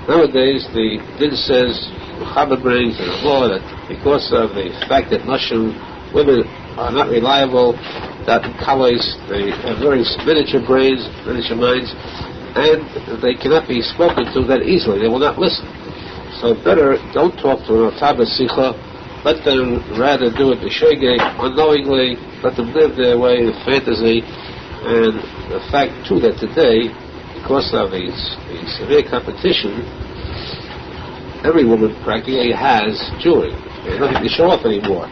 Nowadays, the din says, Muhammad brings in the law that because of the fact that Muslim women are not reliable, that colors, they have very miniature brains, miniature minds, and they cannot be spoken to that easily. They will not listen. So better don't talk to them on Sikha. Let them rather do it b'shegeg, unknowingly. Let them live their way in fantasy. And the fact too that today, because of the severe competition, every woman practically has jewelry. They have nothing to show off anymore.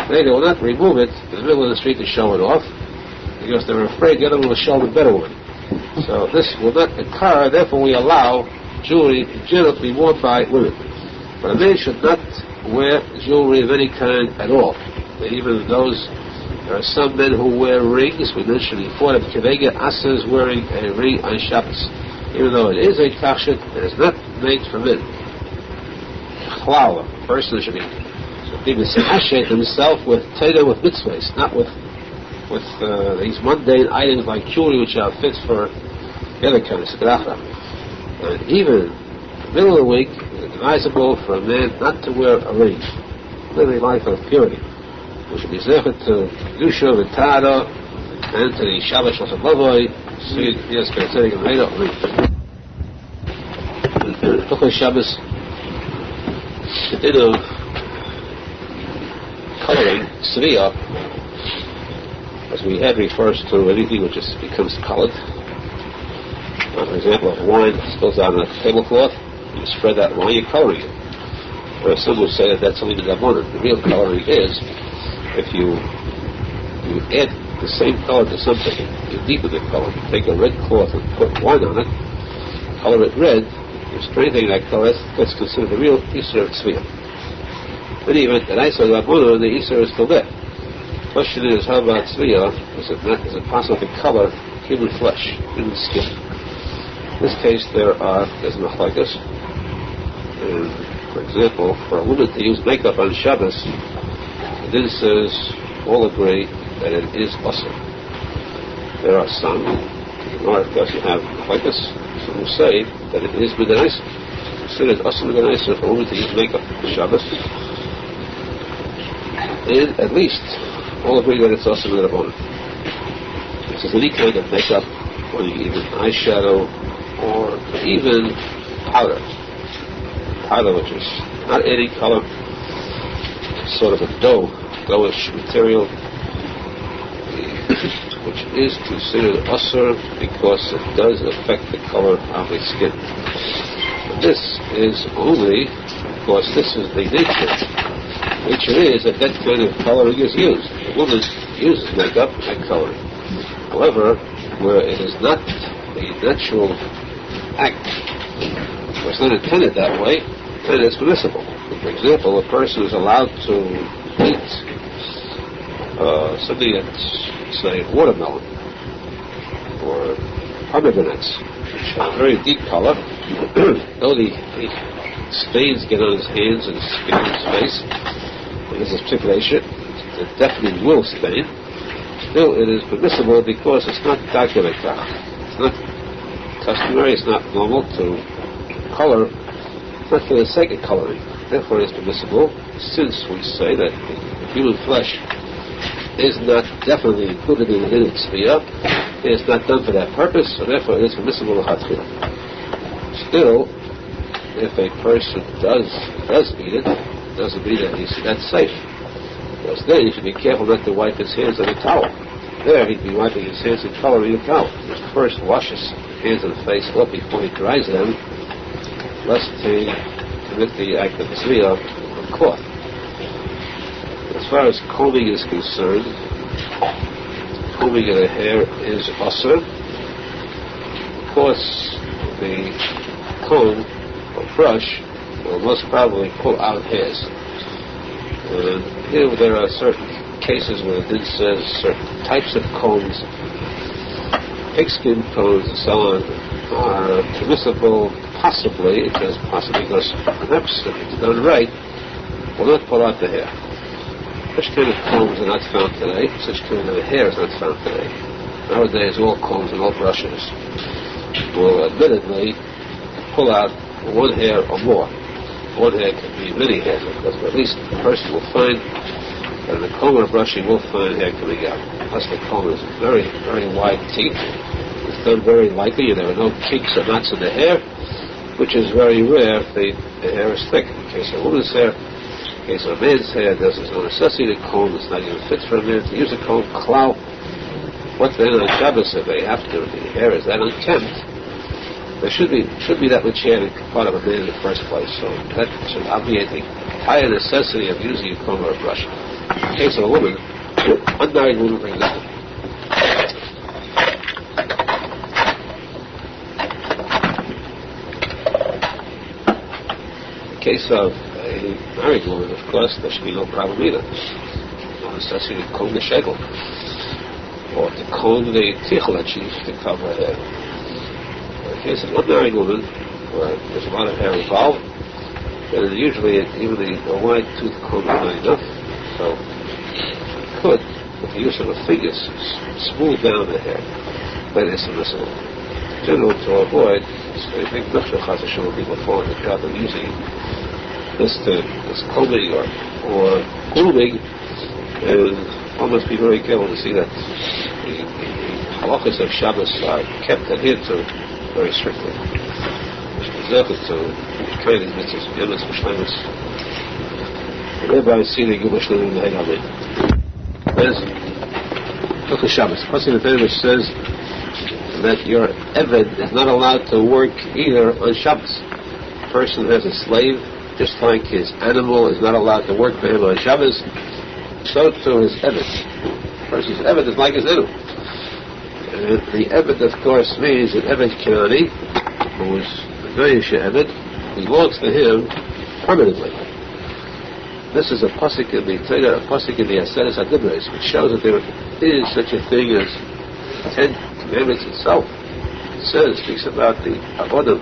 They will not remove it in the middle of the street to show it off, because they're afraid the other one will show the better one. So this will not occur. Therefore, we allow jewelry in general to be worn by women. But a man should not wear jewelry of any kind at all. Even there are some men who wear rings. We mentioned before that Kevega Asa is wearing a ring on Shabbos. Even though it is a tachshit, it is not made for men. Chalala, a person should be sashayt himself with Teda, with mitzvahs, not with these mundane items like jewelry, which are fit for the other kind of sedracha. And even in the middle of the week, it's advisable for a man not to wear a ring. Live a life of purity. We should be zeichet to Yusha v'Tara and to the Shabbat Shloshim Lavoi, yes, Ketzedek and Reda ring. Tochei Shabbos, the din of coloring, Sriya, as we had, refers to anything which becomes colored. For example, if wine spills out on a tablecloth, you spread that wine, you're coloring it. Or some would say that that's only the Gabonim. The real coloring is if you add the same color to something, you deepen the color. You take a red cloth and put wine on it, color it red, you're strengthening that color. That's considered the real Isser of Tzviyah. In any event, that I saw the Gabonim, the Isser is still there. The question is, how about tzviyah? Is it possible to color human flesh, human skin? In this case, there's machlokes. For example, for a woman to use makeup on Shabbos, the din says all agree that it is usher. There are some, of course, you have machlokes, some who say that it is midanaisa. Considered usher midanaisa for a woman to use makeup on Shabbos, and at least all agree that it's also the Rabbanon. This is any kind of makeup, or even eyeshadow, or even powder. Powder, which is not any color, sort of a doughish material, which is considered usher because it does affect the color of the skin. But this is only because this is the nature. Nature is that kind of coloring is used. The woman uses makeup and coloring. However, where it is not a natural act, where it's not intended that way, then it's permissible. For example, a person is allowed to eat something that's, say, watermelon or pomegranates, which have a very deep color. Though the stains get on his hands and skin on his face, This is particular issue. It definitely will stain. Still, it is permissible because it's not documented. It's not customary, it's not normal to color, not for the sake of coloring. Therefore, it is permissible, since we say that the human flesh is not definitely included in the hidden sphere. It is not done for that purpose, so therefore it is permissible l'chatchila. Still, if a person does eat it, doesn't mean that that's safe. Because then he should be careful not to wipe his hands on a towel. There, he'd be wiping his hands and coloring a towel. He must first wash his hands and face up before he dries them, lest he commit the act of tzriya of cloth. As far as combing is concerned, combing of the hair is asur, because the comb or brush will most probably pull out hairs. And here there are certain cases where it says certain types of combs, pigskin combs and so on, are permissible, possibly, it says possibly because perhaps if it's done right, will not pull out the hair. Such kind of combs are not found today. Such kind of hair is not found today. Nowadays, all combs and all brushes will admittedly pull out one hair or more. One hair can be many hairs, of course, but at least the person will find that in the comb or brushing will find hair coming out. Plus the comb is very, very wide teeth. It's done very lightly, and there are no kinks or knots in the hair, which is very rare if the hair is thick. In the case of a woman's hair, in the case of a man's hair, there's no necessity to comb. It's not even fit for a man to use a comb. Clow. What then on Shabbos if they have to? The hair is that unkempt. There should be that much hair in part of a man in the first place, so that should obviate the higher necessity of using a comb or a brush. In the case of a woman, unmarried woman, for example, in the case of a married woman, of course, there should be no problem either. No necessity to comb the shekel or to comb the tichel that she used to cover her hair. In the case of an unmarried woman, where there's a lot of hair involved, then usually even a wide tooth comb is not enough. So you could, with the use of a finger, smooth down the hair. That is permissible. In general, to avoid this very big mixture of people fall in the trap of using this combing or grooming, and one must be very careful to see that the halachas of Shabbos are kept adhered to very strictly. To carry these mitzvahs, yemis, mishlemis. Thereby see the Gubba Shleim in the Heigamin. There's Hilchos Shabbos. Pasuk in the Torah which says that your Eved is not allowed to work either on Shabbos. A person who has a slave, just like his animal is not allowed to work for him on Shabbos, so too his Eved. A person's Eved is like his animal. The Eved, of course, means that Eved Kinani, who is a Goyish Eved, belongs to him permanently. This is a posek in the Torah, a posek in the Aseres HaDibros, which shows that there is such a thing as the Ten Commandments itself. It says, speaks about the Avodim.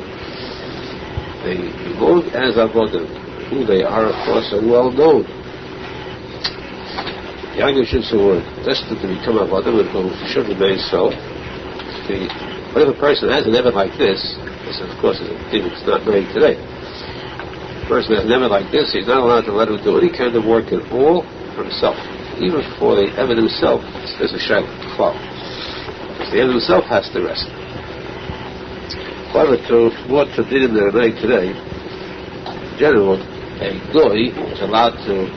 They belong as Avodim. Who they are, of course, are well known. The Yagushims who were destined to become Avodim and who should remain so. Whatever person has an Eved like this of course is a thing that's not made today. A person has an Eved like this, he's not allowed to let him do any kind of work at all for himself. Even for the Eved himself, there's a shaykh flow. Because the Eved himself has to rest. However, to more tradition than today, in general, a goy is allowed to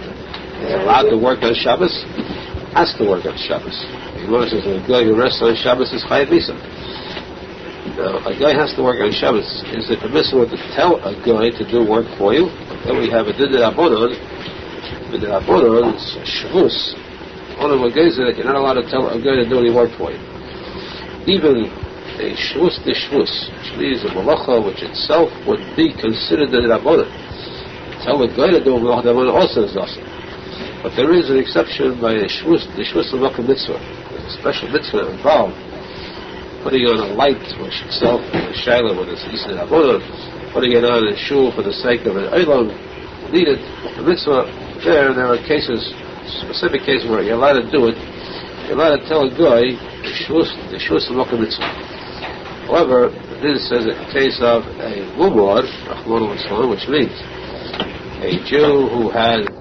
work on Shabbos, has to work on Shabbos. He says that a goy who rests on Shabbos is chayav misa. Now, a guy has to work on Shabbos. Is it permissible to tell a guy to do work for you? Then we have a din d'Rabbanan. The d'Rabbanan is shvus. One of the guys that you're not allowed to tell a guy to do any work for you. Even a shvus d'shvus, which means a malacha which itself would be considered the d'Rabbanan. Tell a guy to do a malacha also is awesome. But there is an exception by a shvus l'malka mitzvah. There's a special mitzvah involved. Putting on a light, which itself is a shayla when it's Yisrael Avodah, putting it on a shul for the sake of an Olam, needed. The mitzvah there are cases, specific cases where you're allowed to do it. You're allowed to tell a guy the shus l'mokum mitzvah. However, this is a case of a mumar, which means a Jew who had